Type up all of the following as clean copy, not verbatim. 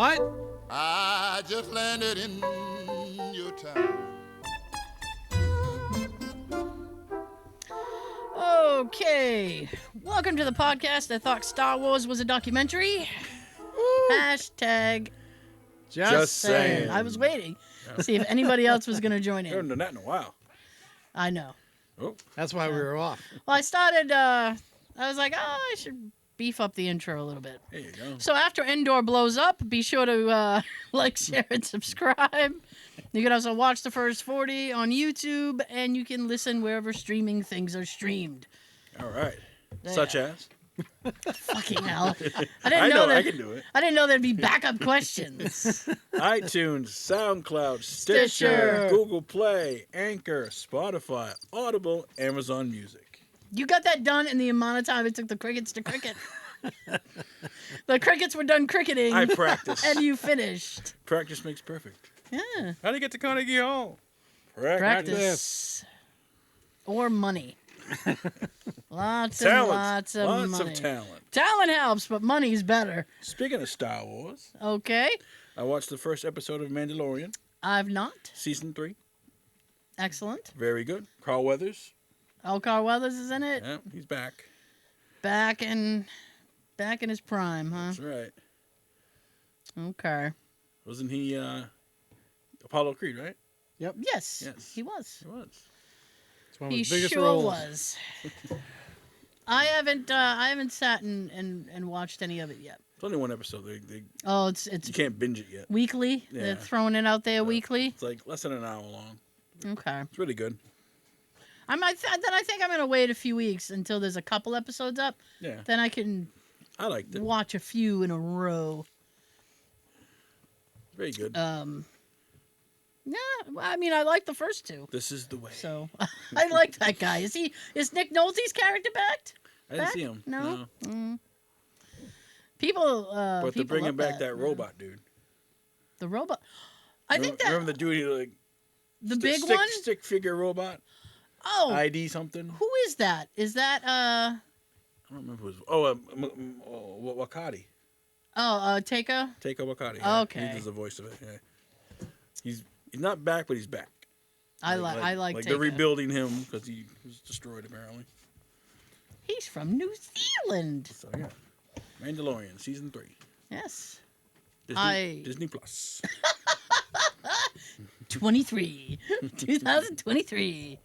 What? I just landed in your town. Okay, welcome to the podcast that thought Star Wars was a documentary. Hashtag Just saying. I was waiting to see if anybody else was going to join I haven't in. done that in a while. I know. Oh, That's why we were off. Well, I started, I was like, I should beef up the intro a little bit. there you go. So after Endor blows up, be sure to like, share, and subscribe. You can also watch the first 40 on YouTube, and you can listen wherever streaming things are streamed. All right. There. Such as? Fucking hell. I know, I can do it. I didn't know there'd be backup questions. iTunes, SoundCloud, Stitcher, Stitcher. Google Play, Anchor, Spotify, Audible, Amazon Music. You got that done in the amount of time it took the crickets to cricket. The crickets were done cricketing. I practice. And you finished. Practice makes perfect. Yeah. How do you get to Carnegie Hall? Practice. Or money. Lots Talent. and lots of money. of talent. Talent helps, but money's better. Speaking of Star Wars, Okay. I watched the first episode of Mandalorian, I've not. Season 3. Excellent. Very good. Carl Weathers. Carl Weathers is in it. Yeah, he's back. Back in his prime, huh? That's right. Okay. Wasn't he Apollo Creed, right? Yes. Yes. He was. He was. It's one of He his biggest sure roles. was. I haven't sat and watched any of it yet. It's only one episode. They Oh, it's you can't binge it yet. weekly. Yeah. They're throwing it out there weekly. It's like less than an hour long. Okay. It's really good. Then I think I'm gonna wait a few weeks until there's a couple episodes up. Yeah, Then I can I liked it. watch a few in a row. Very good. Yeah, well, I mean, I like the first two, This is the way. so I like that guy. Is Nick Nolte's character back? I didn't see him. No. People. But they're people bringing love back that robot dude. The robot. I think that Remember the dude who like the big one. stick figure robot? Oh, ID something? who is that? Is that I don't remember who it was. Wakati. Taika? Taika Wakati. Yeah. Okay. He does the voice of it. Yeah. He's not back, but he's back. I like Like Taika. they're rebuilding him because he was destroyed apparently. He's from New Zealand. So yeah. Mandalorian season 3. Yes. Disney Plus. 23. 2023.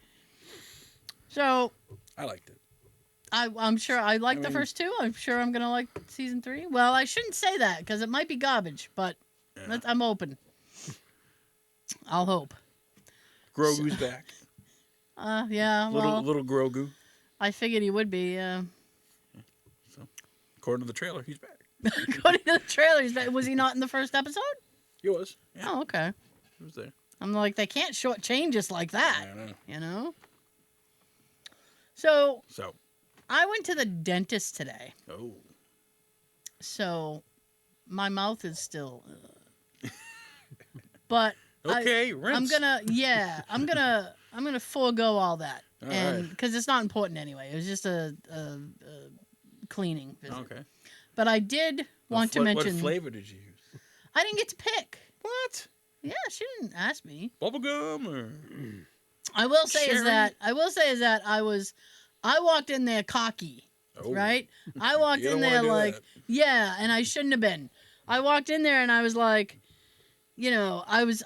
So I liked it. I'm sure I like the mean- first two. I'm sure I'm gonna like season 3. Well, I shouldn't say that because it might be garbage, but Yeah. I'm open. I'll hope. Grogu's back. Yeah. Well, Little Grogu. I figured he would be. According to the trailer, he's back. According to the trailers, was he not in the first episode? He was. Yeah, Oh, okay. he was there. I'm like, they can't shortchange us like that, I know. you know? So, So, I went to the dentist today. oh, So, my mouth is still... but okay, rinse. I'm gonna forego all that. All and right. because it's not important anyway. It was just a cleaning visit. Okay. But I did want to mention... What flavor did you use? I didn't get to pick. What? Yeah, she didn't ask me. Bubblegum or? I will say Cherry? is that I walked in there cocky, Oh. right? I walked You in don't there wanna do like, that. yeah, and I shouldn't have been. I walked in there and I was like, you know, I was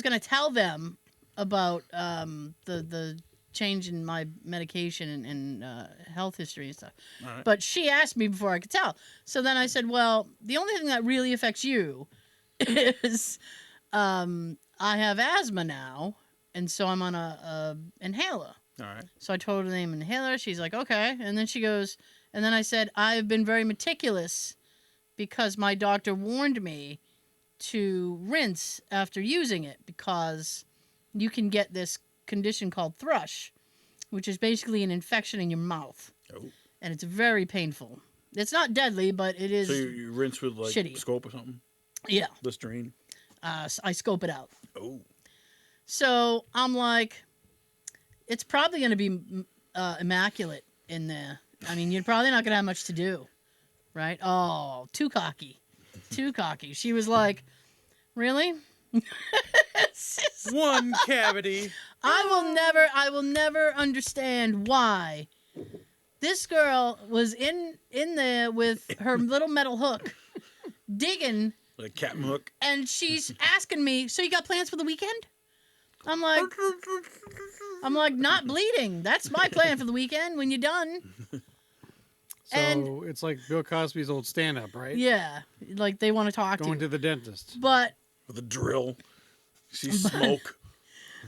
gonna tell them about the change in my medication and health history and stuff. All right. But she asked me before I could tell. So then I said, well, the only thing that really affects you is I have asthma now, and so I'm on a inhaler. All right. So I told her the name inhaler. She's like, okay. And then she goes, and then I said, I've been very meticulous because my doctor warned me to rinse after using it because you can get this condition called thrush, which is basically an infection in your mouth. Oh. And it's very painful. It's not deadly, but it is. So you rinse with like shitty. scope or something? Yeah. Listerine? I scope it out. Oh. So I'm like, it's probably going to be immaculate in there. I mean, you're probably not going to have much to do, right? Oh, too cocky. too cocky. She was like, really? One cavity. I will never understand why this girl was in there with her little metal hook digging, Like a captain hook. and she's asking me, so you got plans for the weekend? I'm like, not bleeding. That's my plan for the weekend when you're done. So And- it's like Bill Cosby's old stand-up, right? Yeah, like they want to talk Going to to you. the dentist. But With a drill. See smoke.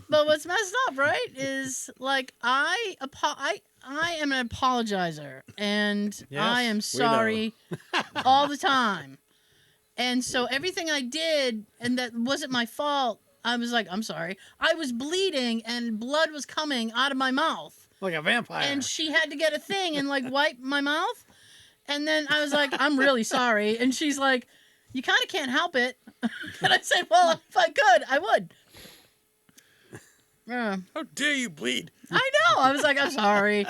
what's messed up, right, is like I am an apologizer, and Yes, I am we know. sorry all the time. And so everything I did, and that wasn't my fault, I was like, I'm sorry. I was bleeding, and blood was coming out of my mouth. Like a vampire. And she had to get a thing and like wipe my mouth. And then I was like, I'm really sorry. And she's like, you kind of can't help it. And I said, well, if I could, I would. How dare you bleed? I know. I was like, I'm sorry.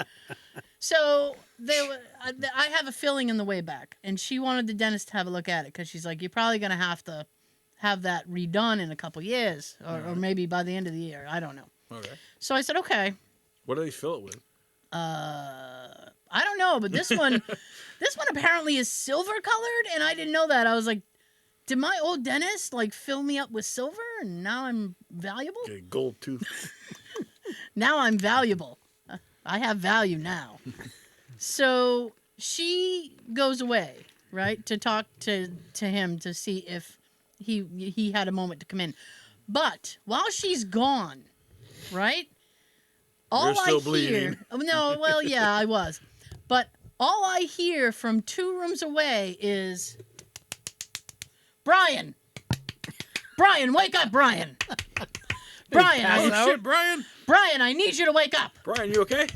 So I have a filling in the way back, and she wanted the dentist to have a look at it because she's like, you're probably gonna have to have that redone in a couple years, or maybe by the end of the year. I don't know. Okay. So I said, okay. What do they fill it with? I don't know, but this one apparently is silver colored, and I didn't know that. I was like, did my old dentist like fill me up with silver, and now I'm valuable? Okay, gold tooth. Now I'm valuable. I have value now. So she goes away, right, to talk to him to see if he had a moment to come in. But while she's gone, right, all You're still I bleeding. hear. No, well, yeah, I was. But all I hear from 2 rooms away is, Brian! Brian, wake up, Brian! Brian, Oh, shit, Brian. Brian, I need you to wake up. Brian, you okay?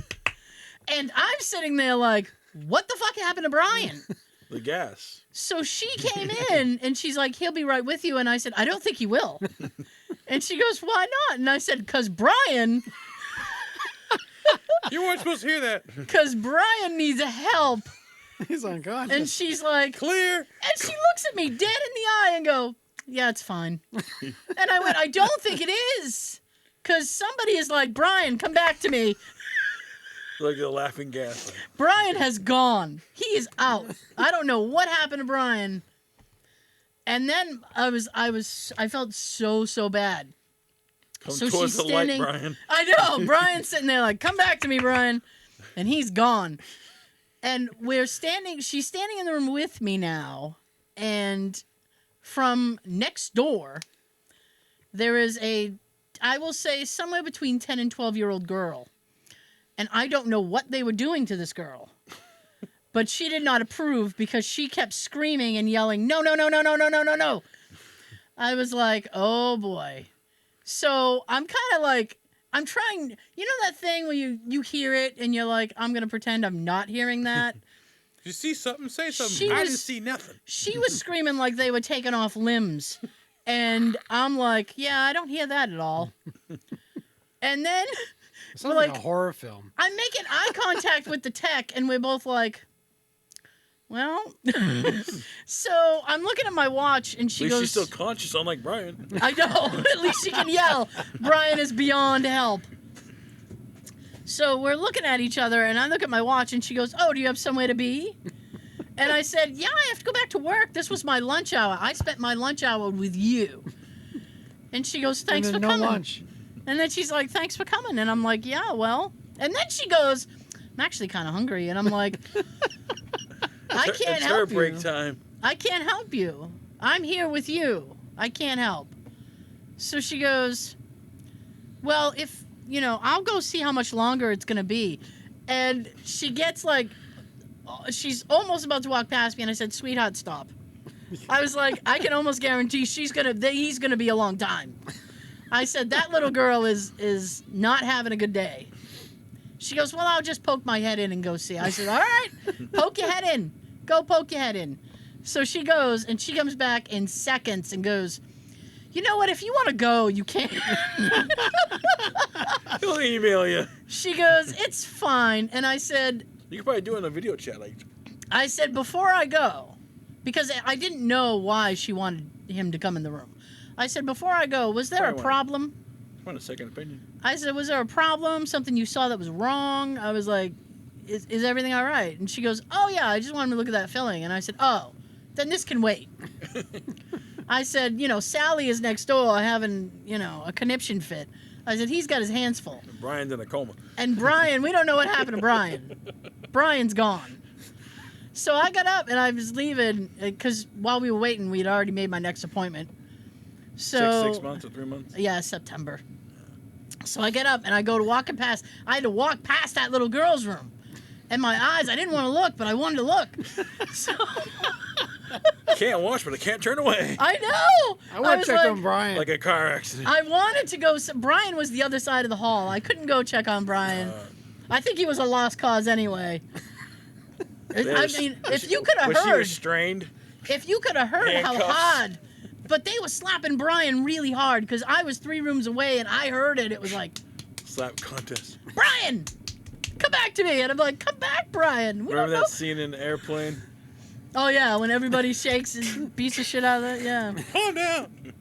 And I'm sitting there like, what the fuck happened to Brian? The gas. So she came in and she's like, he'll be right with you. And I said, I don't think he will. And she goes, why not? And I said, because Brian You weren't supposed to hear that. needs help. He's unconscious. And she's like, Clear. and she looks at me dead in the eye and go, yeah, it's fine. And I went, I don't think it is. Because somebody is like, Brian, come back to me. Like the laughing gas. Brian has gone. He is out. I don't know what happened to Brian. And then I felt so bad. Come So towards she's the light, standing- Brian. I know. Brian's sitting there like, come back to me, Brian. And he's gone. And she's standing in the room with me now. And from next door, there is I will say, somewhere between 10 and 12-year-old girl. And I don't know what they were doing to this girl. But she did not approve because she kept screaming and yelling, no, no, no, no, no, no, no, no, no. I was like, oh, boy. So I'm kind of like, I'm trying, you know that thing where you hear it and you're like, I'm going to pretend I'm not hearing that? If you see something, say something. She I was- didn't see nothing. She was screaming like they were taking off limbs. And I'm like, yeah, I don't hear that at all. And then It sounds we're like like- a horror film. I'm making eye contact with the tech, and we're both like, well. So I'm looking at my watch, and At she least goes, she's still conscious, unlike Brian. I know. At least she can yell. Brian is beyond help. So we're looking at each other, and I look at my watch, and she goes, oh, do you have somewhere to be? And I said, yeah, I have to go back to work. This was my lunch hour. I spent my lunch hour with you. And she goes, thanks and for then no coming. lunch. And then she's like, thanks for coming. And I'm like, yeah, well. And then she goes, I'm actually kind of hungry. And I'm like, I can't It's her help break you. time. I can't help you. I'm here with you. I can't help. So she goes, well, if, I'll go see how much longer it's going to be. And she gets like, she's almost about to walk past me. And I said, sweetheart, stop. I was like, I can almost guarantee he's going to be a long time. I said, that little girl is not having a good day. She goes, well, I'll just poke my head in and go see. I said, all right, poke your head in. Go poke your head in. So she goes, and she comes back in seconds and goes, you know what? If you want to go, you can. He'll email you. She goes, it's fine. And I said, You could probably do it in a video chat. Like, before I go, because I didn't know why she wanted him to come in the room. I said, before I go, was there a Probably problem? I want a second opinion. I said, was there a problem? Something you saw that was wrong? I was like, is everything all right? And she goes, oh, yeah, I just wanted to look at that filling. And I said, oh, then this can wait. I said, Sally is next door having, a conniption fit. I said, he's got his hands full. Brian's in a coma. And Brian, we don't know what happened to Brian. Brian's gone. So I got up and I was leaving because while we were waiting, we had already made my next appointment. So 6 months or 3 months? Yeah, September. So I get up and I go to walking past. I had to walk past that little girl's room. And my eyes, I didn't want to look, but I wanted to look. So Can't watch, but I can't turn away. I know. I want was to check like, on Brian. Like a car accident. I wanted to go. Brian was the other side of the hall. I couldn't go check on Brian. I think he was a lost cause anyway. I mean, if you could have Was she heard. restrained? If you could have heard how Handcuffs. hard. But they were slapping Brian really hard because I was 3 rooms away and I heard it. It was like, Slap contest. Brian, come back to me. And I'm like, come back, Brian. We Remember don't that know. scene in the airplane? Oh, yeah, when everybody shakes and beats the shit out of it. Yeah. Calm down.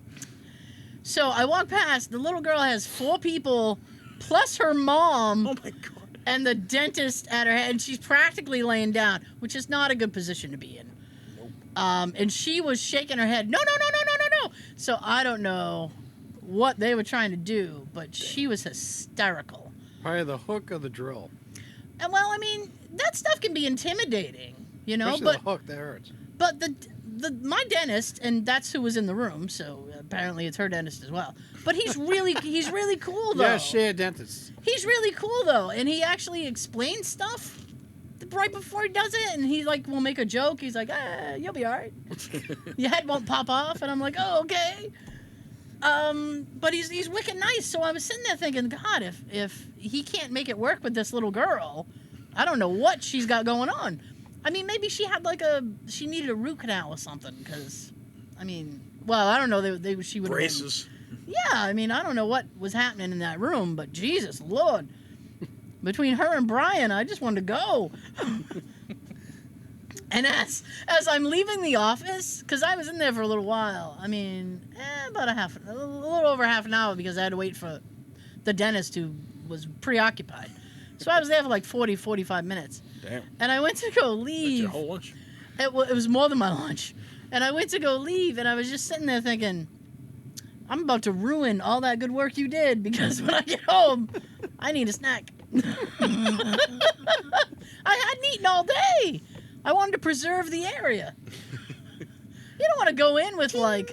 So I walk past. The little girl has 4 people plus her mom Oh my god. and the dentist at her head. And she's practically laying down, which is not a good position to be in. And she was shaking her head. No. So I don't know what they were trying to do, but she was hysterical. Probably the hook or the drill. And well, I mean, that stuff can be intimidating, Especially but the hook, that hurts. but my dentist, and that's who was in the room, so apparently it's her dentist as well. But he's really cool though. Yeah, share dentists. He's really cool though, and he actually explains stuff right before he does it, and he will make a joke. He's like, you'll be all right. Your head won't pop off. And I'm like, oh, okay. But he's wicked nice. So I was sitting there thinking, God, if he can't make it work with this little girl, I don't know what she's got going on. I mean, maybe she had she needed a root canal or something. Because, I mean, well, I don't know. She would Braces. Yeah, I mean, I don't know what was happening in that room, but Jesus Lord. Between her and Brian, I just wanted to go. And as I'm leaving the office, because I was in there for a little while, I mean, about a little over half an hour because I had to wait for the dentist who was preoccupied. So I was there for 40, 45 minutes. Damn. And I went to go That's leave. your whole lunch. It was more than my lunch. And I went to go leave, and I was just sitting there thinking, I'm about to ruin all that good work you did because when I get home, I need a snack. I hadn't eaten all day. I wanted to preserve the area. You don't want to go in with and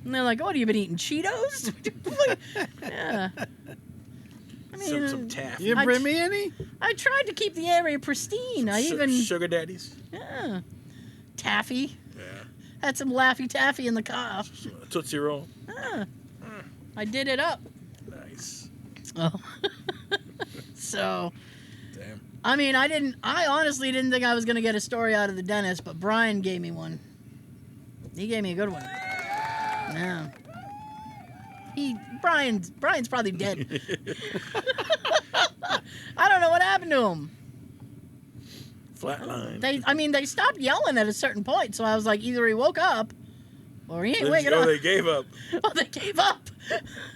they're like, "Oh, have you been eating Cheetos?" Yeah. I mean, Some taffy. You bring me any? I tried to keep the area pristine. I even Sugar daddies. yeah, taffy. Yeah. Had some Laffy Taffy in the car. Tootsie Roll. Yeah. I did it up. Nice. Oh. So, Damn. I mean, I honestly didn't think I was going to get a story out of the dentist, but Brian gave me one. He gave me a good one. Yeah. Brian's probably dead. I don't know what happened to him. Flatline. They stopped yelling at a certain point, so I was like, either he woke up or he ain't waking Oh, up. they gave up. Oh, they gave up.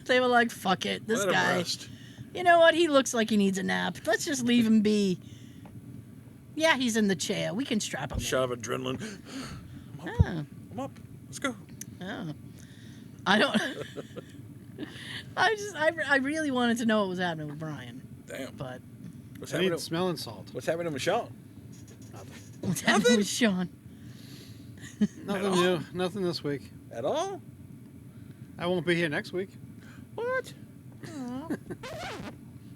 They were like, fuck it, this Let him guy. rest. You know what? He looks like he needs a nap. Let's just leave him be. Yeah, he's in the chair. We can strap him Shot of adrenaline. in. I'm up. Let's go. Oh. I don't. I really wanted to know what was happening with Brian, Damn. but What's I happening? need smelling salt. What's happening to Michelle? what's happening with Sean? Nothing new. Nothing this week. At all? I won't be here next week. What?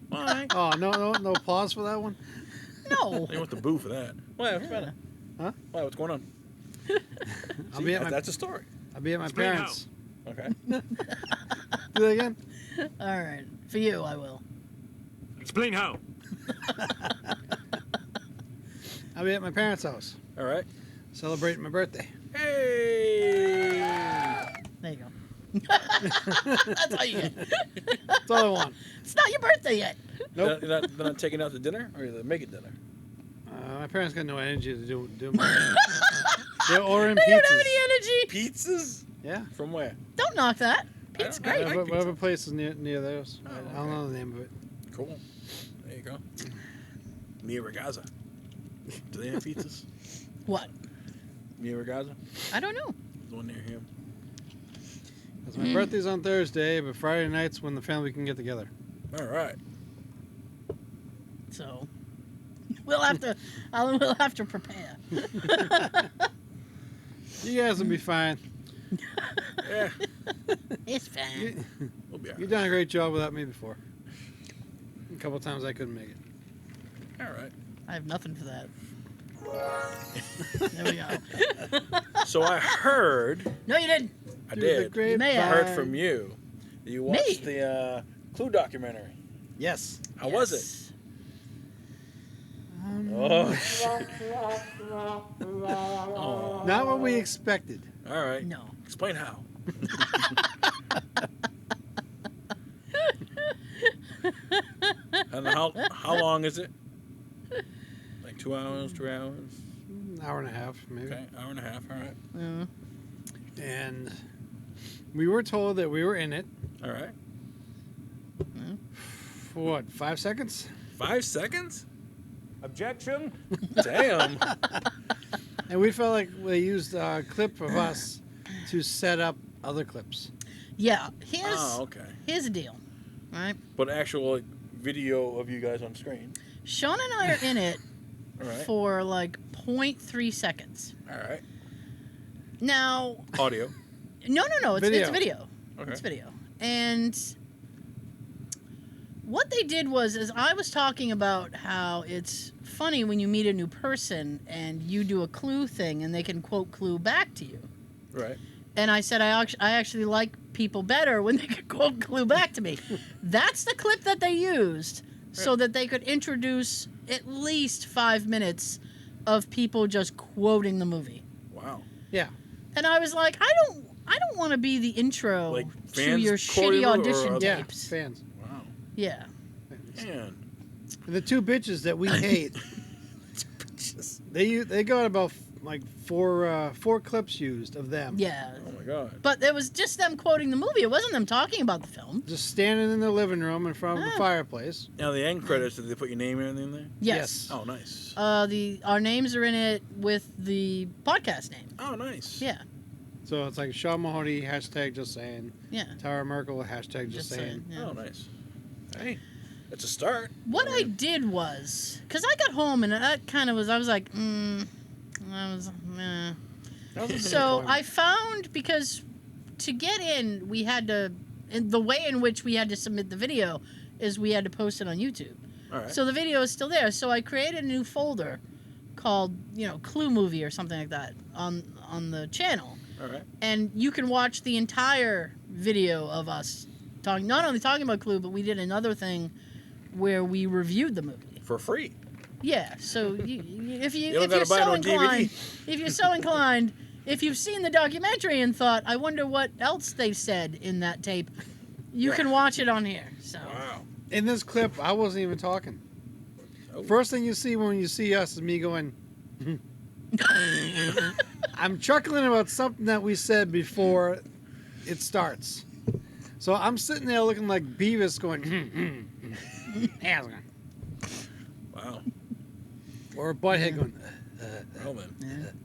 Why? Oh, no applause for that one? No. You want the boo for that? Why? What's the matter? Huh? Why? What's going on? I'll be at my That's a story. Explain parents. Okay. Do that again? All right. For you, I will. Explain how. I'll be at my parents' house All right. celebrating my birthday. Hey. There you go. That's all you get. That's all I want. It's not your birthday yet. Nope. They're not taking out to dinner, or they make it dinner. My parents got no energy to do my They're ordering I don't have pizzas. any energy. Pizzas? Yeah. From where? Don't knock that. Pizza's I great. like Whatever pizza. place is near theirs. Oh, I don't know the name of it. Cool. There you go. Mia Ragazza. Do they have pizzas? What? Mia Ragazza? I don't know. There's one near him. 'Cause my birthday's on Thursday, but Friday night's when the family can get together. All right. So we'll have to prepare. You guys will be fine. Yeah. It's fine. We'll be all You've right. done a great job without me before. A couple times I couldn't make it. All right. I have nothing for that. There we go. So I heard, No, you didn't. I Through did, the You may I have. heard from you that you watched the Clue documentary. Yes. How was it? Yes. Oh, shit. Oh. Not what we expected. All right. No. Explain how. And how long is it? Like 2 hours, 3 hours? An hour and a half, maybe. Okay, hour and a half. All right. Yeah. And we were told that we were in it All right. for what, 5 seconds? 5 seconds? Objection. Damn. And we felt like they used a clip of us to set up other clips. Yeah. Oh, okay. Here's the deal. Right. But actual like, video of you guys on screen. Sean and I are in it All right. for like 0.3 seconds. All right. Now, Audio. no. It's Video. video. Okay. It's video. And what they did was I was talking about how it's funny when you meet a new person and you do a clue thing and they can quote clue back to you. Right. And I said I actually like people better when they could quote clue back to me. That's the clip that they used so that they could introduce at least 5 minutes of people just quoting the movie. Wow. Yeah. And I was like, I don't want to be the intro Like to fans your quoting shitty them or audition other- Yeah, tapes. fans. Wow. Yeah. Man. And the two bitches that we hate, they got about like four clips used of them. Yeah. Oh my God. But it was just them quoting the movie. It wasn't them talking about the film. Just standing in the living room in front of the Ah. fireplace. Now the end credits. Did they put your name and everything there? Yes. Oh, nice. Our names are in it with the podcast name. Oh, nice. Yeah. So it's like Sean Mahoney, hashtag just saying. Yeah. Tara Merkel, hashtag just saying. Yeah. Oh, nice. Hey, it's a start. What I did was, because I got home and that kind of was, I was like, meh. That was a So disappointment. I found, because to get in, we had to, and the way in which we had to submit the video is we had to post it on YouTube. All right. So the video is still there. So I created a new folder called, Clue Movie or something like that on the channel. All right. And you can watch the entire video of us not only talking about Clue, but we did another thing where we reviewed the movie. For free. Yeah, so if You you're don't gotta buy it so on DVD. inclined, if you've seen the documentary and thought, I wonder what else they said in that tape, you can watch it on here. So Wow. In this clip, I wasn't even talking. Oh. First thing you see when you see us is me going, I'm chuckling about something that we said before it starts. So I'm sitting there looking like Beavis going, yeah, it's going. Wow. Or Butthead going, Well then.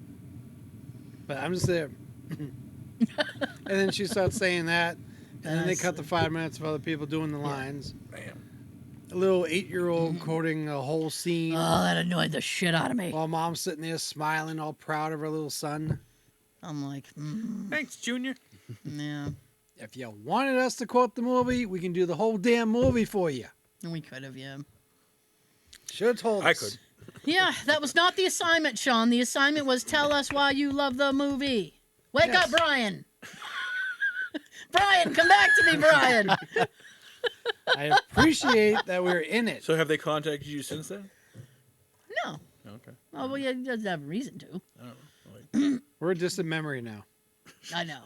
but I'm just there. And then she starts saying that, and then they cut the 5 minutes of other people doing the lines. Bam. A little 8-year-old quoting a whole scene. Oh, that annoyed the shit out of me. While mom's sitting there smiling, all proud of her little son. I'm like, Thanks, Junior. yeah, If you wanted us to quote the movie, we can do the whole damn movie for you. we could have, yeah. Should have told us. I could. Yeah, that was not the assignment, Sean. The assignment was tell us why you love the movie. Wake Yes. up, Brian. Brian, come back to me, Brian. I appreciate that we're in it. So have they contacted you since then? No. Okay. Oh, well, yeah, he doesn't have a reason to. I don't know. Like, We're a distant memory now. I know.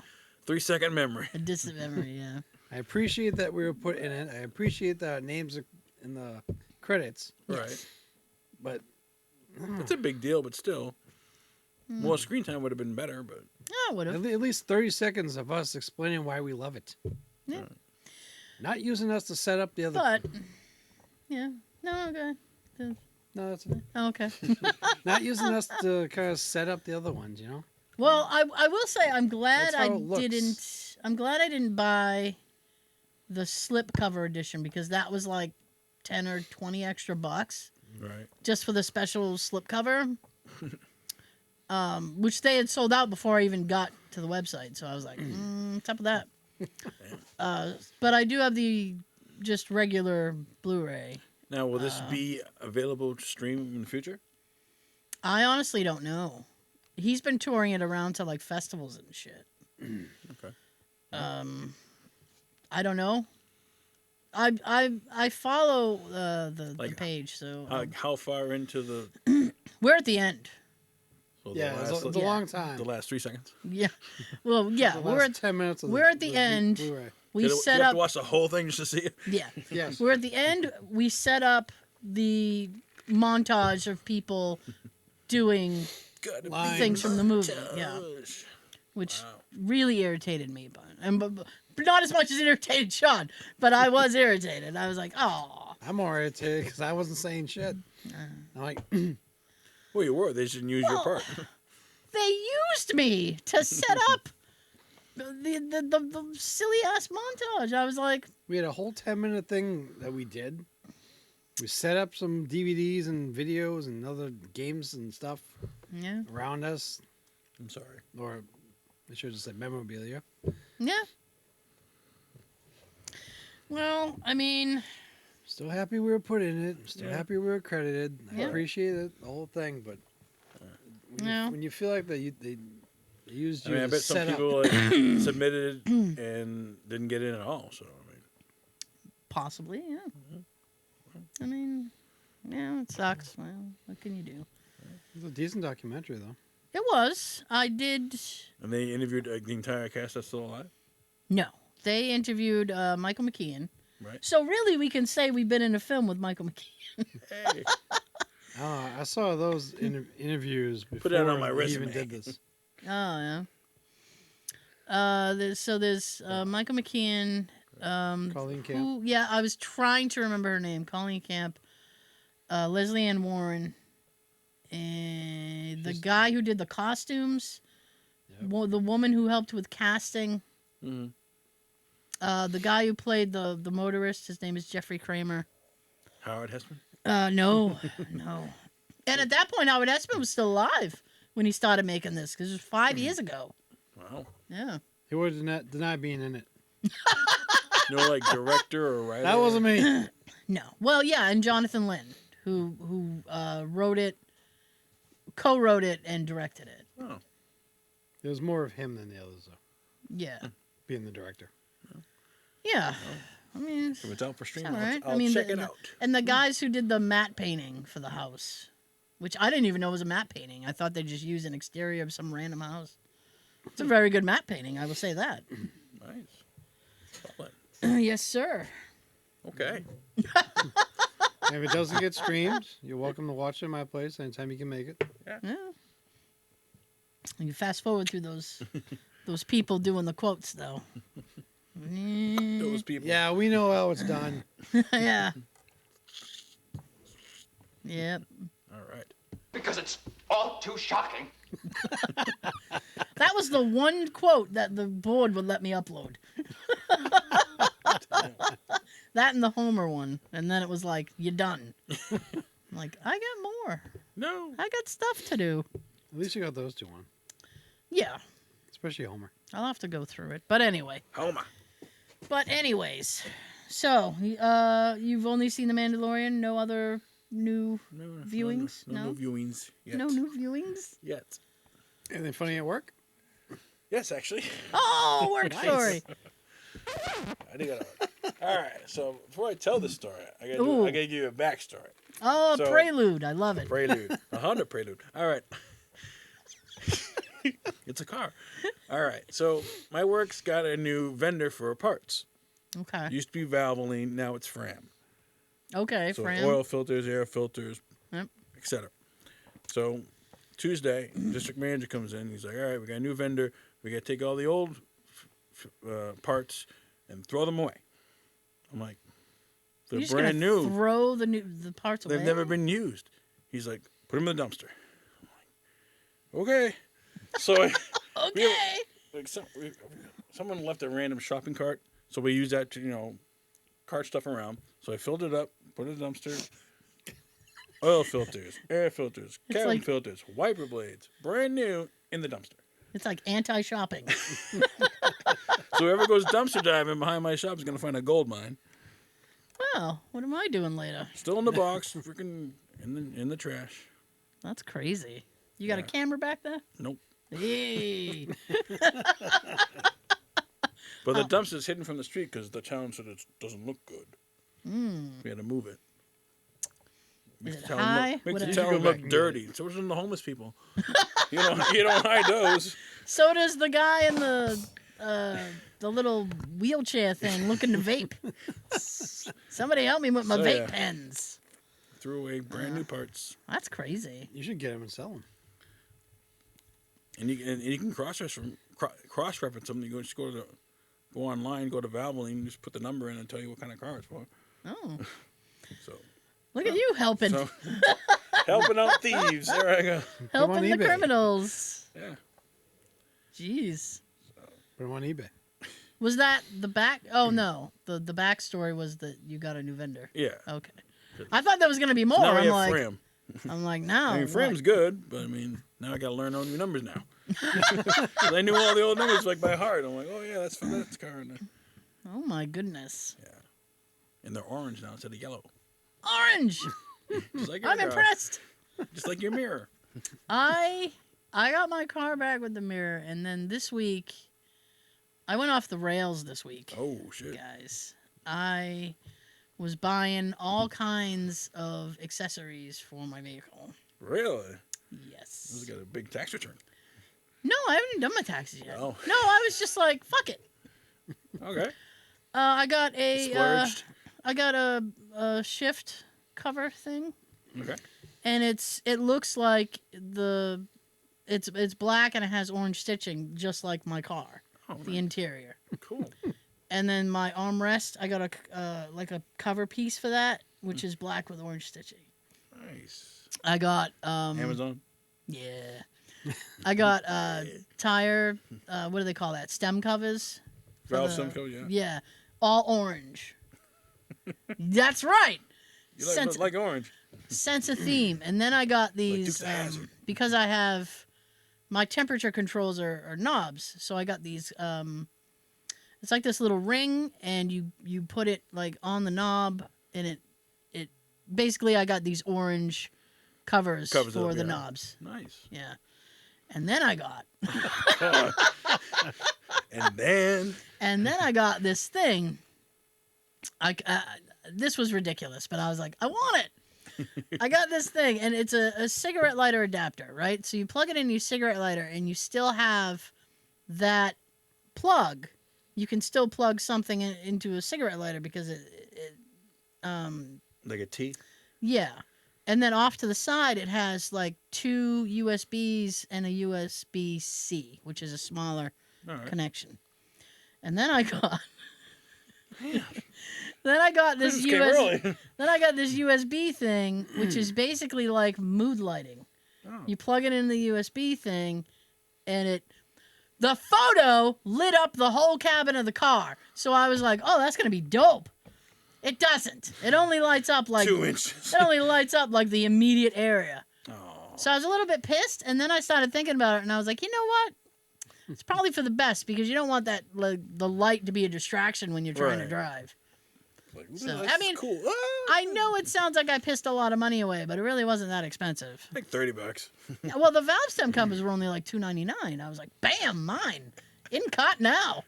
3-second memory. A distant memory, yeah. I appreciate that we were put in it. I appreciate that our names are in the credits. Right. But It's a big deal, but still. More screen time would have been better, but Yeah, would have. At least 30 seconds of us explaining why we love it. Yeah. Not using us to set up the other. But yeah, no, okay. No, that's Oh, okay. not using us to kind of set up the other ones. You know. Well, I will say I'm glad That's how I it looks. didn't. I'm glad I didn't buy the slipcover edition because that was like 10 or 20 extra bucks right. just for the special slipcover. Which they had sold out before I even got to the website, so I was like, top of that. But I do have the just regular Blu-ray. Now, will this be available to stream in the future? I honestly don't know. He's been touring it around to like festivals and shit. Okay. I don't know. I follow the page, so How far into the? we're at the end. So Yeah, the it's last, a long time. the last 3 seconds. Yeah, well, yeah, The we're last at 10 minutes. Of we're at the the end. Blu-ray. We you set have up. to watch the whole thing just to see it. Yeah, Yes. we're at the end. We set up the montage of people doing Gotta Lines. be things from the movie. Yeah, montage. which Wow. really irritated me, but not as much as it irritated Sean. But I was irritated. I was like, oh. I'm more irritated because I wasn't saying shit. I'm like, Well, you were. They shouldn't use your part. They used me to set up the silly ass montage. I was like, we had a whole 10-minute thing that we did. We set up some DVDs and videos and other games and stuff yeah, around us, I'm sorry. or I should have just said memorabilia. yeah. Well, I mean, Still happy we were put in it. Still Yeah. happy we were credited. I Yeah. appreciate it, the whole thing, but Yeah. when you feel like they used I you mean, I to bet some set up. people submitted and didn't get in at all. So I mean, possibly, yeah. I mean, yeah, it sucks. Well, what can you do? It's a decent documentary, though. It was. I did. and they interviewed the entire cast that's still alive. No, they interviewed Michael McKean. Right. So really, we can say we've been in a film with Michael McKean. Hey. I saw those interviews before Put that on my we even resume. did this. Oh yeah. There's Michael McKean. Colleen Camp. Who? Yeah, I was trying to remember her name. Colleen Camp. Leslie Ann Warren. And the guy who did the costumes. Yep. The woman who helped with casting. Mhm. The guy who played the motorist. His name is Jeffrey Kramer. Howard Hessman. No. And at that point, Howard Hessman was still alive when he started making this because it was 5 years ago. Wow. Yeah. He would deny being in it. No, like director or writer. That wasn't me. No. Well, yeah, and Jonathan Lynn, who wrote it, co-wrote it, and directed it. Oh. There was more of him than the others, though, Yeah. being the director. Yeah. I mean, If it's out for stream, all right. I'll I mean, check it out. And the guys who did the matte painting for the house, which I didn't even know was a matte painting. I thought they just used an exterior of some random house. It's a very good matte painting, I will say that. Nice. Solid. Yes, sir. Okay. And if it doesn't get streamed, you're welcome to watch it at my place anytime you can make it. Yeah. You fast forward through those people doing the quotes, though. Those people. Yeah, we know how it's done. Yeah. Yep. All right. Because it's all too shocking. That was the one quote that the board would let me upload. That and the Homer one. And then it was like, you're done. I'm like, I got more. No. I got stuff to do. At least you got those two on, Yeah. especially Homer. I'll have to go through it. But anyway. Homer. But anyways. So, you've only seen The Mandalorian? No other new viewings? No No? new viewings yet. No new viewings? Yet. Anything funny at work? Yes, actually. Oh, work story. I think all right. So before I tell the story, I Ooh. gotta give you a backstory. Oh, So- prelude. I love it. Prelude. A Honda Prelude. All right. It's a car. All right. So my work's got a new vendor for parts. Okay. Used to be Valvoline, now it's Fram. Okay, So Fran. oil filters, air filters, Yep. etc. So Tuesday, district manager comes in. He's like, all right, we got a new vendor. We got to take all the old parts and throw them away. I'm like, You're they're just brand gonna new. Throw the parts away. They've never been used. He's like, put them in the dumpster. I'm like, okay. So Okay. someone left a random shopping cart, so we use that to cart stuff around. So I filled it up, put it in the dumpster. Oil filters, air filters, cabin filters, wiper blades, brand new in the dumpster. It's like anti-shopping. So whoever goes dumpster diving behind my shop is gonna find a gold mine. Well, what am I doing later? Still in the box, freaking in the trash. That's crazy. You got a camera back there? Nope. Hey. But the dumpster's hidden from the street because the town said it doesn't look good. We had to move it. Makes the town look dirty. So does the homeless people. you don't hide those. So does the guy in the little wheelchair thing looking to vape. Somebody help me with my vape pens. Threw away brand new parts. That's crazy. You should get them and sell them. And you can cross-reference them. You go online, go to Valvoline, just put the number in and tell you what kind of car it's for. Oh. So. Look at you helping. Helping out thieves. There I go. Helping the criminals. Yeah. Jeez. Put them on eBay. Was that the back? Oh, no. The backstory was that you got a new vendor. Yeah. Okay. I thought there was going to be more. Now we have Fram. I'm like, no. I mean, Fram's good, but I mean, now I got to learn all new numbers now. I knew all the old numbers like by heart. I'm like, oh yeah, that's car. Oh my goodness. Yeah. And they're orange now instead of yellow. Orange. Just like your I'm car. impressed. Just like your mirror. I got my car back with the mirror, and then this week, I went off the rails this week. Oh shit, guys! I was buying all kinds of accessories for my vehicle. Really? Yes. This has got a big tax return. No, I haven't done my taxes yet. Oh. No, I was just like, fuck it. Okay. I got a Splurged. I got a shift cover thing. Okay. And it looks like it's black and it has orange stitching, just like my car, the interior. Cool. And then my armrest, I got a cover piece for that, which is black with orange stitching. Nice. I got Amazon. Yeah. I got tire. What do they call that? Stem covers. Valve stem cover. Yeah. Yeah, all orange. That's right. You like orange. Sense of theme. And then I got these because I have my temperature controls are knobs, so I got these. It's like this little ring, and you put it like on the knob, and it basically I got these orange covers for the knobs. Nice. Yeah. And then I got. And then I got this thing. This was ridiculous, but I was like, I want it. I got this thing, and it's a cigarette lighter adapter, right? So you plug it in your cigarette lighter, and you still have that plug. You can still plug something into a cigarette lighter because it like a T? Yeah. And then off to the side, it has like 2 USBs and a USB-C, which is a smaller connection. And then I got... Then I got this USB thing, which is basically like mood lighting. Oh. You plug it in the USB thing, and the photo lit up the whole cabin of the car. So I was like, "Oh, that's gonna be dope." It doesn't. It only lights up like 2 inches. It only lights up like the immediate area. Oh. So I was a little bit pissed, and then I started thinking about it, and I was like, you know what? It's probably for the best because you don't want that the light to be a distraction when you're trying to drive. Like, so I mean, cool. I know it sounds like I pissed a lot of money away, but it really wasn't that expensive. Like $30. Well, the valve stem covers were only like $2.99. I was like, bam, mine, in cot now.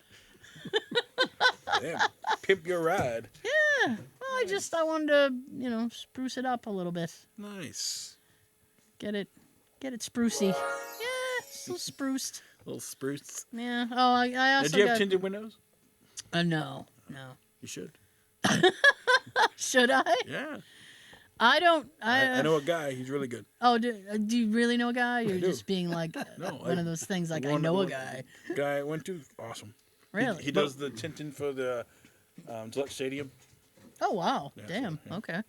Damn, pimp your ride. Yeah. Well, I wanted to spruce it up a little bit. Nice. Get it sprucey. Yeah, still spruced. A little spruce. Yeah. Oh, I also Did you have tinted windows? No. You should. Should I? Yeah. I don't. I know a guy. He's really good. Oh, do you really know a guy? You're do. just being like one of those things. Like I know a guy. Guy I went to, awesome. Really? He does the tinting for the Gillette Stadium. Oh wow! Yeah, Damn. so, yeah. Okay.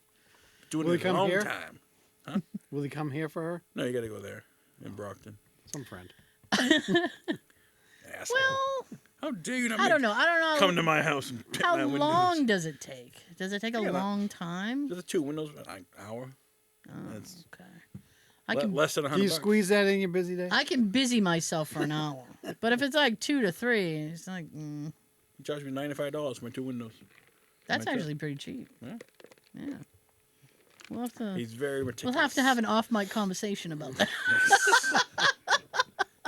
Doing Will it he come a long here? time. Will he come here for her? No, you got to go there in Brockton. Some friend. Asshole. Well, How dare you not I don't know. I don't know. come to my house and pick How my windows? long does it take? Does it take a Yeah, long time? There's 2 windows, an hour. Oh, That's okay. I can less than $100. Do you squeeze that in your busy day? I can busy myself for an hour, but if it's like 2 to 3, it's like He charged me $95 for my 2 windows. that's my truck. actually pretty cheap. Yeah. Yeah. We'll have to. He's very We'll meticulous. have to have an off mic conversation about that.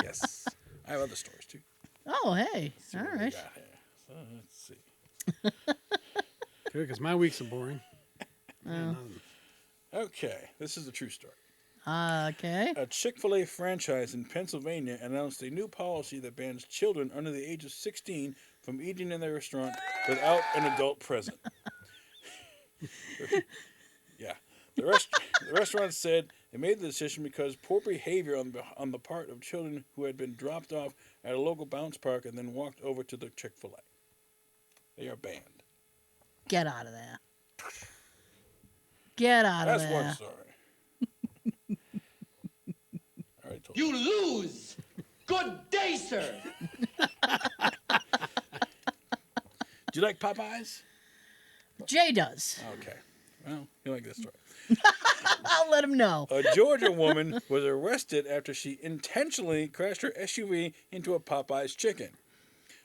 Yes. I have other stories too. Oh hey, See all what we right. got here. So let's see. Good, because my weeks are boring. Oh. Okay, this is a true story. Okay. A Chick-fil-A franchise in Pennsylvania announced a new policy that bans children under the age of 16 from eating in their restaurant without an adult present. Yeah. The restaurant said they made the decision because poor behavior on the part of children who had been dropped off at a local bounce park and then walked over to the Chick-fil-A. They are banned. Get out of there. Get out of That's there. one story. I already told You lose. Good day, sir. Do you like Popeyes? Jay does. Okay. Well, you like this story. I'll let him know. A Georgia woman was arrested after she intentionally crashed her SUV into a Popeyes chicken.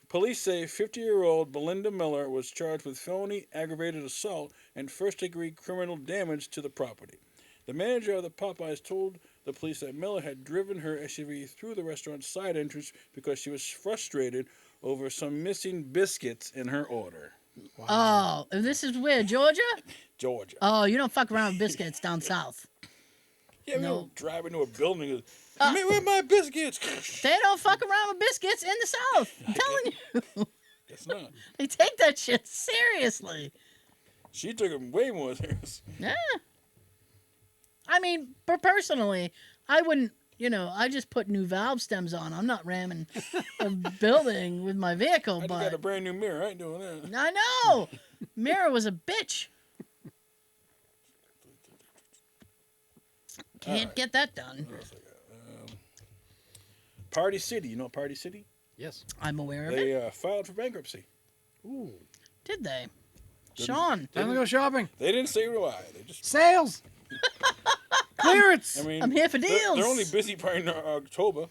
Police say 50-year-old Belinda Miller was charged with felony aggravated assault and first-degree criminal damage to the property. The manager of the Popeyes told the police that Miller had driven her SUV through the restaurant's side entrance because she was frustrated over some missing biscuits in her order. Oh, and this is where Georgia? Georgia. Oh, you don't fuck around with biscuits down south. Yeah, we no. don't drive into a building and man, where are my biscuits? They don't fuck around with biscuits in the south. I'm telling you. Guess not. They take that shit seriously. She took it way more serious. Yeah. I mean, personally, I wouldn't, I just put new valve stems on. I'm not ramming a building with my vehicle, I just got a but brand new mirror. I ain't doing that. I know. Mirror was a bitch. Can't get that done. What else I got? Party City. You know Party City? Yes. I'm aware of it. They filed for bankruptcy. Ooh. Did they? Sean, Time to go shopping. They didn't say why. They just. Sales. Clearance. I mean, I'm here for They're deals. only busy probably in October.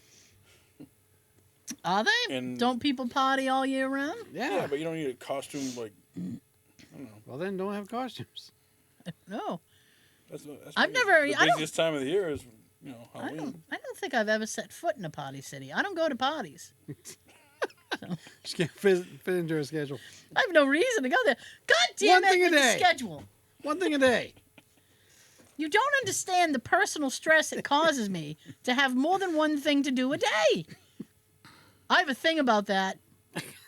Are they? And- Don't people party all year round? Yeah, but you don't need a costume like. I don't know. Well, then don't have costumes. No. That's I've probably never- The I don't- busiest time of the year is Halloween. I don't think I've ever set foot in a party city. I don't go to parties. Just can't fit into a schedule. I have no reason to go there. God damn One thing it a with the day. schedule. One thing a day. You don't understand the personal stress it causes me to have more than one thing to do a day. I have a thing about that.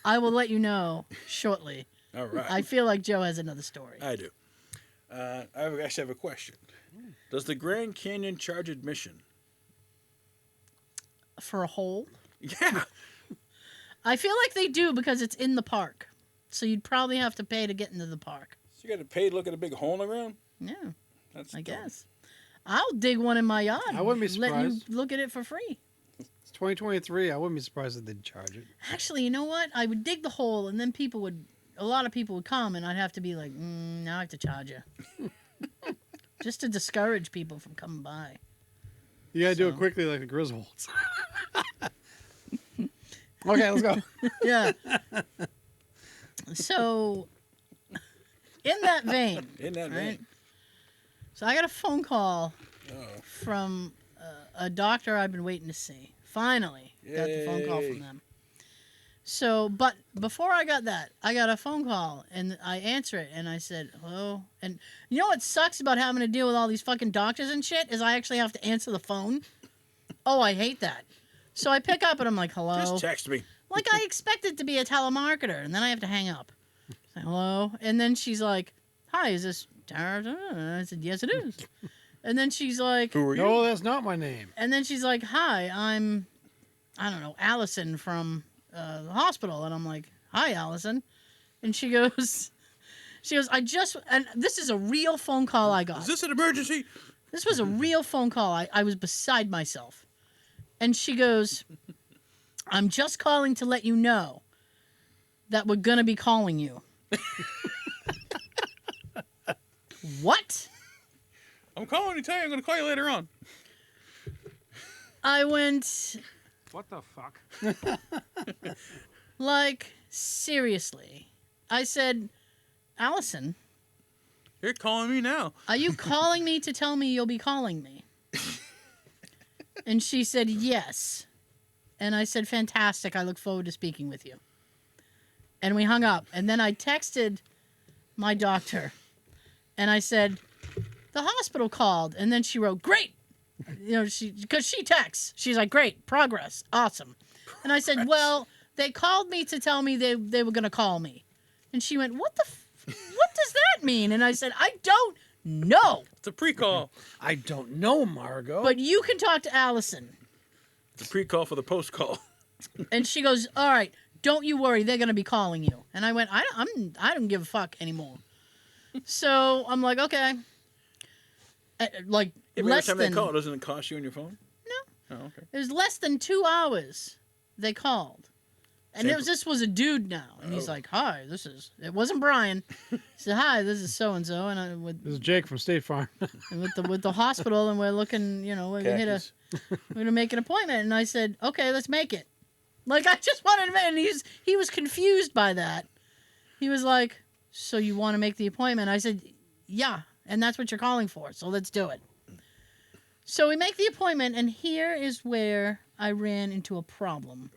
I will let you know shortly. All right. I feel like Joe has another story. I do. I actually have a question. Does the Grand Canyon charge admission? For a hole? Yeah. I feel like they do because it's in the park. So you'd probably have to pay to get into the park. So you got to pay to look at a big hole in the ground? Yeah, That's I dumb. guess. I'll dig one in my yard. I wouldn't be Let you surprised. look at it for free. It's 2023. I wouldn't be surprised if they'd charge it. Actually, you know what? I would dig the hole, and then a lot of people would come, and I'd have to be like, now I have to charge you. Just to discourage people from coming by. You gotta do it quickly like the Griswolds. Okay, let's go. Yeah. So, in that vein, In that right? vein. So I got a phone call Oh. from a doctor I've been waiting to see. Finally, got the phone call Yay. from them. So, but before I got that, I got a phone call, and I answer it, and I said, hello. And you know what sucks about having to deal with all these fucking doctors and shit is I actually have to answer the phone. Oh, I hate that. So I pick up, and I'm like, hello. Just text me. Like I expected to be a telemarketer, and then I have to hang up. Say, hello, and then she's like, "Hi, is this Tara? And I said, yes, it is. And then she's like, Who are you? No, that's not my name. and then she's like, hi, I don't know, Allison from the hospital. And I'm like, hi, Allison. And she goes, and this is a real phone call I got. Is this an emergency? This was a real phone call. I was beside myself. And she goes, I'm just calling to let you know that we're going to be calling you. What? I'm calling to tell you I'm going to call you later on. I went, What the fuck? like, seriously. I said, Allison, You're calling me now. are you calling me to tell me you'll be calling me? And she said, yes. And I said, fantastic. I look forward to speaking with you. And we hung up. And then I texted my doctor. And I said, the hospital called. And then she wrote, great. You know, because she texts. She's like, great, progress. Awesome. And I said, well, they called me to tell me they were going to call me. And she went, what does that mean? And I said, I don't know. It's a pre-call. I don't know, Margot. But you can talk to Allison. It's a pre-call for the post-call. And she goes, all right, don't you worry. They're going to be calling you. And I went, I don't give a fuck anymore. So I'm like, okay. Like, Every less time than, they call, doesn't it cost you on your phone? No. Oh, okay. it was less than 2 hours they called. And Same- this was a dude now. And he's Oh. like, hi, it wasn't Brian. He said, hi, this is so-and-so. And I with This is Jake from State Farm. and with the hospital, and we're looking, we're Khakis. gonna make an appointment. And I said, okay, let's make it. Like, I just wanted to, and he was confused by that. He was like, so you want to make the appointment? I said, yeah, and that's what you're calling for, so let's do it. So we make the appointment, and here is where I ran into a problem.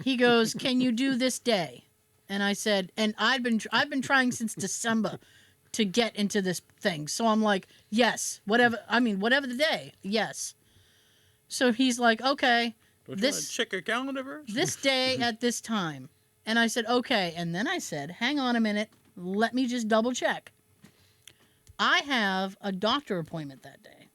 He goes, can you do this day? And I said, and I've been trying since December to get into this thing. So I'm like, yes, whatever the day, yes. So he's like, okay, Don't you want this to check your calendar first? this day at this time. And I said, okay. And then I said, hang on a minute. Let me just double check. I have a doctor appointment that day.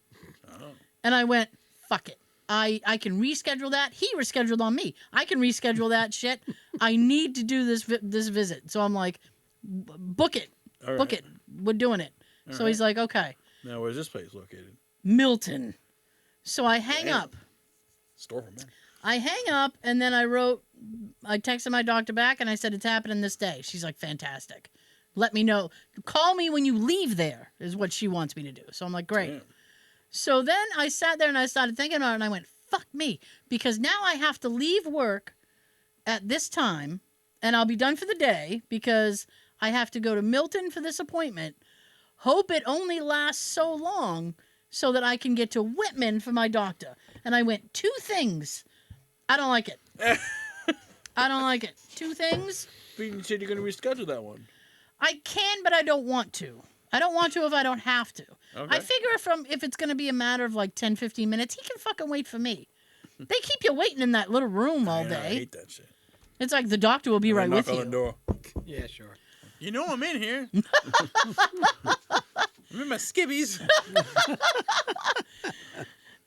Oh. And I went, fuck it. I can reschedule that. He rescheduled on me. I can reschedule that shit. I need to do this visit. So I'm like, book it. All Book right. it. We're doing it. All So he's like, okay. Now, where's this place located? Milton. So I hang Damn. up. Store for men. I hang up, and then I texted my doctor back, and I said, it's happening this day. She's like, fantastic. Let me know. Call me when you leave there, is what she wants me to do. So I'm like, great. Damn. So then I sat there, and I started thinking about it, and I went, fuck me. Because now I have to leave work at this time, and I'll be done for the day, because I have to go to Milton for this appointment. Hope it only lasts so long so that I can get to Whitman for my doctor. And I went, 2 things. I don't like it. I don't like it. 2 things. But you said you're going to reschedule that one. I can, but I don't want to. I don't want to if I don't have to. Okay. I figure if it's going to be a matter of like 10, 15 minutes, he can fucking wait for me. They keep you waiting in that little room all I day. hate that shit. It's like the doctor will be right Knock with on you. the door. Yeah, sure. You know I'm in here. I'm in my skivvies.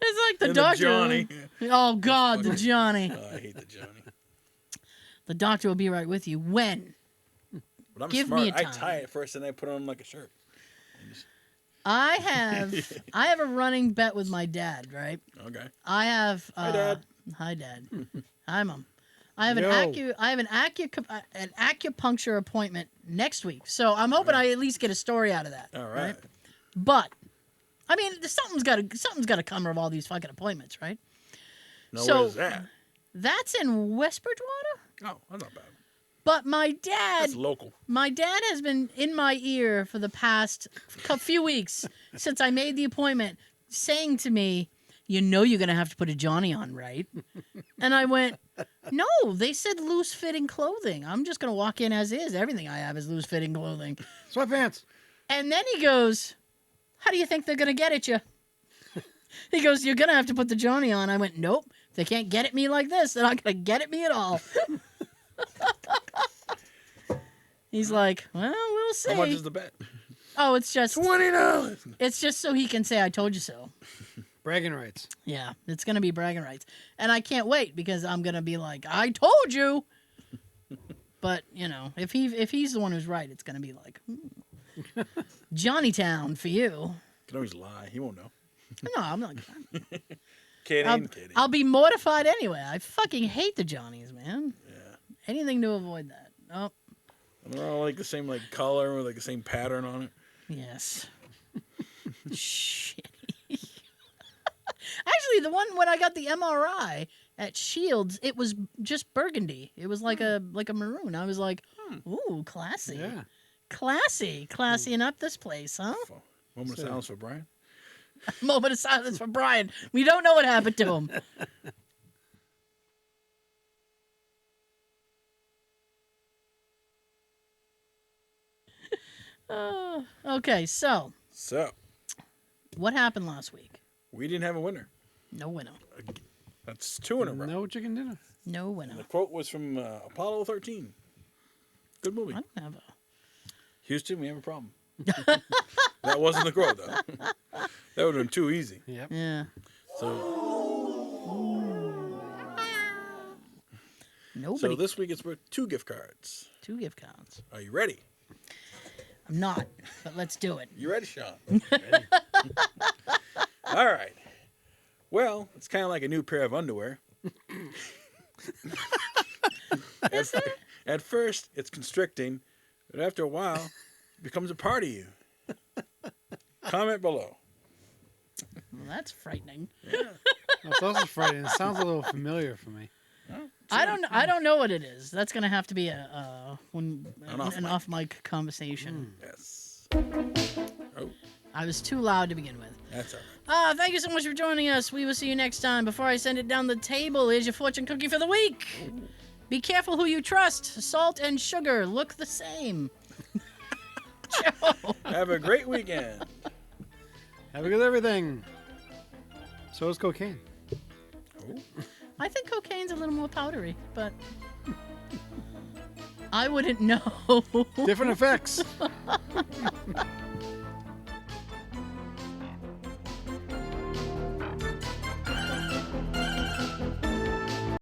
It's like the And doctor. Johnny. Oh God, the Johnny. Oh, I hate the Johnny. The doctor will be right with you. When? But I'm Give smart. me a I time. tie it first and I put it on like a shirt. I have a running bet with my dad, right? Okay. I have. Hi, Dad. Hi, Dad. Hi, Mom. I have an Yo. an acupuncture appointment next week, so I'm hoping I at least get a story out of that. All right. But I mean, something's got to come of all these fucking appointments, right? Now, So- where's that? That's in West Bridgewater. Oh, that's not bad. But my dad That's local. has been in my ear for the past few weeks since I made the appointment, saying to me, "You know you're gonna have to put a Johnny on, right?" And I went, "No, they said loose-fitting clothing. I'm just gonna walk in as is. Everything I have is loose-fitting clothing." Sweatpants. And then he goes, "How do you think they're gonna get at you?" He goes, "You're gonna have to put the Johnny on." I went, "Nope. If they can't get at me like this, they're not gonna get at me at all." He's like, well, we'll see. How much is the bet? Oh, it's just $20. It's just so he can say, I told you so. Bragging rights. Yeah, it's going to be bragging rights. And I can't wait because I'm going to be like, I told you. But, you know, if he's the one who's right, it's going to be like, Johnnytown for you. You can always lie. He won't know. No, I'm not. Kidding. I'll be mortified anyway. I fucking hate the Johnnies, man. Yeah. Anything to avoid that. Oh, And they're all like the same like color with like the same pattern on it. yes. Shit. Actually, the one when I got the MRI at Shields, it was just burgundy. It was like a maroon. I was like, ooh, classy. Yeah. Classy up this place, huh? Moment of silence for Brian. Moment of silence for Brian. We don't know what happened to him. Okay, so So what happened last week? we didn't have a winner. No winner. That's 2 in a row. No chicken dinner. No winner. The quote was from Apollo 13. Good movie. I don't have a. Houston, we have a problem. That wasn't the quote though. That would have been too easy. Yep. Yeah. So Nobody. this week it's worth 2 gift cards. 2 gift cards. Are you ready? I'm not, but let's do it. You ready, Sean? All right. Well, it's kind of like a new pair of underwear. At first, it's constricting, but after a while, it becomes a part of you. Comment below. Well, that's frightening. That's also frightening. It sounds a little familiar for me. I don't know what it is. That's gonna have to be an off mic conversation. Yes. Oh, I was too loud to begin with. that's all right. Thank you so much for joining us. We will see you next time. Before I send it down the table, here's your fortune cookie for the week. Be careful who you trust. Salt and sugar look the same. Joe. Have a great weekend. Have a good everything. So is cocaine. Oh. I think cocaine's a little more powdery, but I wouldn't know. Different effects.